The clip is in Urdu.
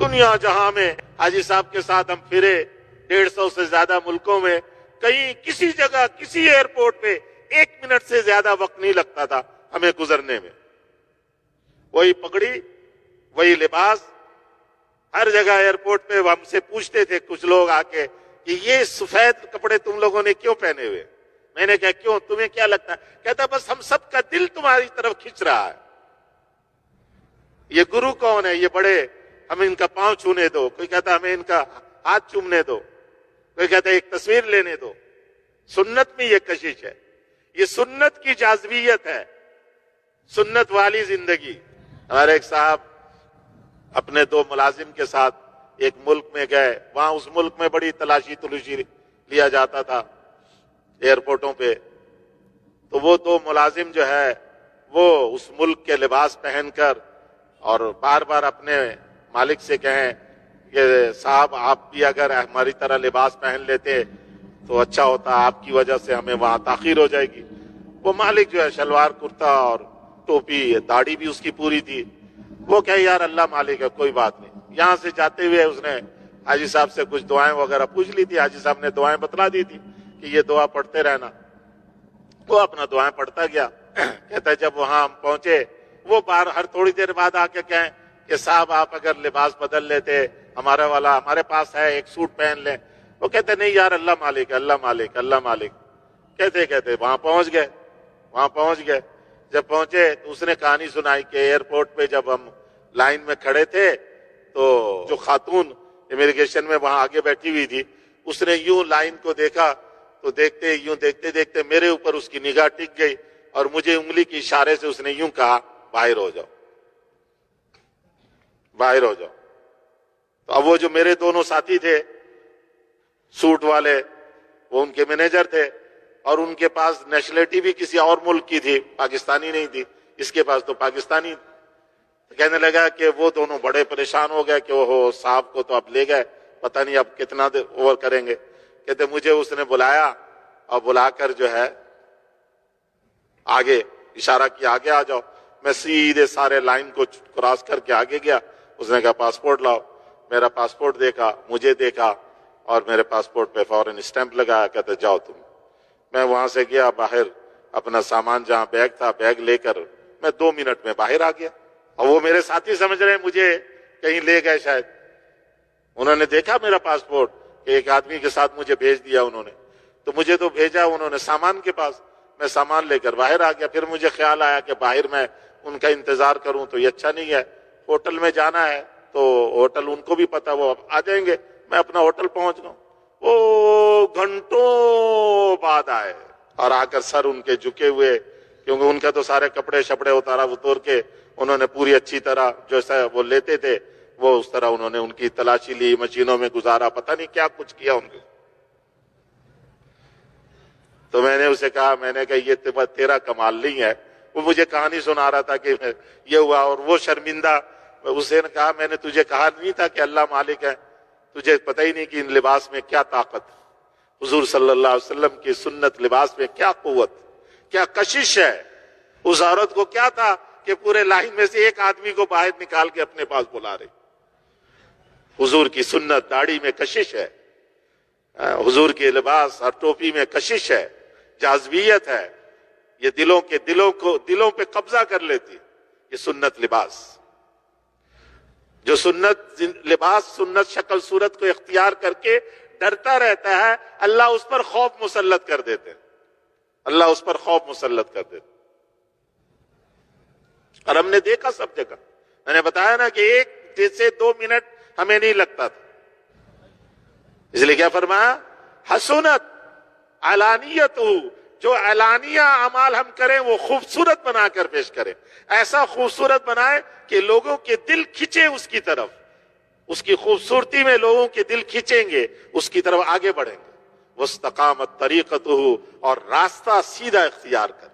دنیا جہاں میں حاجی صاحب کے ساتھ ہم پھرے 150 سے زیادہ ملکوں میں، کہیں کسی جگہ کسی ایئرپورٹ پہ 1 منٹ سے زیادہ وقت نہیں لگتا تھا ہمیں گزرنے میں. وہی پگڑی، وہی لباس، ہر جگہ ایئرپورٹ پہ ہم سے پوچھتے تھے کچھ لوگ آ کے کہ یہ سفید کپڑے تم لوگوں نے کیوں پہنے ہوئے؟ میں نے کہا کیوں، تمہیں کیا لگتا ہے؟ کہتا بس ہم سب کا دل تمہاری طرف کھنچ رہا ہے. یہ گرو کون ہے؟ یہ بڑے، ہمیں ان کا پاؤں چھونے دو. کوئی کہتا ہمیں ان کا ہاتھ چومنے دو، کوئی کہتا ایک تصویر لینے دو. سنت میں یہ کشش ہے، یہ سنت کی جاذبیت ہے، سنت والی زندگی. ہمارے ایک صاحب اپنے 2 ملازم کے ساتھ ایک ملک میں گئے، وہاں اس ملک میں بڑی تلاشی لیا جاتا تھا ایئرپورٹوں پہ. تو وہ 2 ملازم جو ہے وہ اس ملک کے لباس پہن کر اور بار بار اپنے مالک سے کہیں کہ صاحب آپ بھی اگر ہماری طرح لباس پہن لیتے تو اچھا ہوتا، آپ کی وجہ سے ہمیں وہاں تاخیر ہو جائے گی. وہ مالک جو ہے شلوار کرتا اور ٹوپی، داڑھی بھی اس کی پوری تھی. وہ کہے یار اللہ مالک ہے، کوئی بات نہیں. یہاں سے جاتے ہوئے اس نے حاجی صاحب سے کچھ دعائیں وغیرہ پوچھ لی تھی. حاجی صاحب نے دعائیں بتلا دی تھی کہ یہ دعا پڑھتے رہنا. وہ اپنا دعائیں پڑھتا گیا. کہتا ہے جب وہاں ہم پہنچے، وہ ہر تھوڑی دیر بعد آ کے کہیں کہ صاحب آپ اگر لباس بدل لیتے، ہمارا والا ہمارے پاس ہے، ایک سوٹ پہن لیں. وہ کہتے نہیں یار اللہ مالک ہے، اللہ مالک، اللہ مالک. کہتے وہاں پہنچ گئے. جب پہنچے تو اس نے کہانی سنائی کہ ایئرپورٹ پہ جب ہم لائن میں کھڑے تھے تو جو خاتون امیگریشن میں وہاں آگے بیٹھی ہوئی تھی، اس نے یوں لائن کو دیکھا تو دیکھتے دیکھتے میرے اوپر اس کی نگاہ ٹک گئی اور مجھے انگلی کے اشارے سے اس نے یوں کہا باہر ہو جاؤ، باہر ہو جاؤ. تو اب وہ جو میرے دونوں ساتھی تھے سوٹ والے، وہ ان کے مینیجر تھے اور ان کے پاس نیشنلٹی بھی کسی اور ملک کی تھی، پاکستانی نہیں تھی. اس کے پاس تو پاکستانی. کہنے لگا کہ وہ دونوں بڑے پریشان ہو گئے کہ وہ صاحب کو تو اب لے گئے، پتہ نہیں اب کتنا دیر اوور کریں گے. کہتے مجھے اس نے بلایا اور بلا کر جو ہے آگے اشارہ کیا آگے آ جاؤ. میں سیدھے سارے لائن کو کراس کر کے آگے گیا. اس نے کہا پاسپورٹ لاؤ. میرا پاسپورٹ دیکھا، مجھے دیکھا اور میرے پاسپورٹ پہ فوراً اسٹیمپ لگایا. کہتے جاؤ تم. میں وہاں سے گیا باہر، اپنا سامان جہاں بیگ تھا بیگ لے کر میں 2 منٹ میں باہر آ گیا. اور وہ میرے ساتھی سمجھ رہے ہیں مجھے کہیں لے گئے شاید. انہوں نے دیکھا میرا پاسپورٹ کہ ایک آدمی کے ساتھ مجھے بھیج دیا انہوں نے. تو مجھے تو بھیجا انہوں نے سامان کے پاس، میں سامان لے کر باہر آ گیا. پھر مجھے خیال آیا کہ باہر میں ان کا انتظار کروں تو یہ اچھا نہیں ہے. ہوٹل میں جانا ہے تو ہوٹل ان کو بھی پتا، وہ آ جائیں گے. میں اپنا ہوٹل پہنچ گیا. وہ گھنٹوں بعد آئے اور آ کر سر ان کے جھکے ہوئے، کیونکہ ان کا تو سارے کپڑے شپڑے اتور کے انہوں نے پوری اچھی طرح جیسا وہ لیتے تھے وہ اس طرح انہوں نے ان کی تلاشی لی، مشینوں میں گزارا، پتہ نہیں کیا کچھ کیا ان کو. تو میں نے اسے کہا، میں نے کہا یہ تیرا کمال نہیں ہے. وہ مجھے کہانی سنا رہا تھا کہ یہ ہوا اور وہ شرمندہ. اسے نے کہا میں نے تجھے کہا نہیں تھا کہ اللہ مالک ہے؟ تجھے پتہ ہی نہیں کہ ان لباس میں کیا طاقت، حضور صلی اللہ علیہ وسلم کی سنت لباس میں کیا قوت، کیا کشش ہے. اس عورت کو کیا تھا کہ پورے لائن میں سے ایک آدمی کو باہر نکال کے اپنے پاس بلا رہی. حضور کی سنت داڑھی میں کشش ہے، حضور کے لباس اور ٹوپی میں کشش ہے، جاذبیت ہے. یہ دلوں پہ قبضہ کر لیتی. یہ سنت لباس، جو سنت لباس سنت شکل صورت کو اختیار کر کے ڈرتا رہتا ہے، اللہ اس پر خوف مسلط کر دیتے. اللہ اس پر خوف مسلط کر دیتے. اور ہم نے دیکھا سب جگہ. میں نے بتایا نا کہ 1 سے 2 منٹ ہمیں نہیں لگتا تھا. اس لیے کیا فرمایا؟ حسنت علانیت، جو اعلانیہ اعمال ہم کریں وہ خوبصورت بنا کر پیش کریں. ایسا خوبصورت بنائے کہ لوگوں کے دل کھنچے اس کی طرف. اس کی خوبصورتی میں لوگوں کے دل کھنچیں گے، اس کی طرف آگے بڑھیں گے. واستقامت طریقتہ، اور راستہ سیدھا اختیار کر.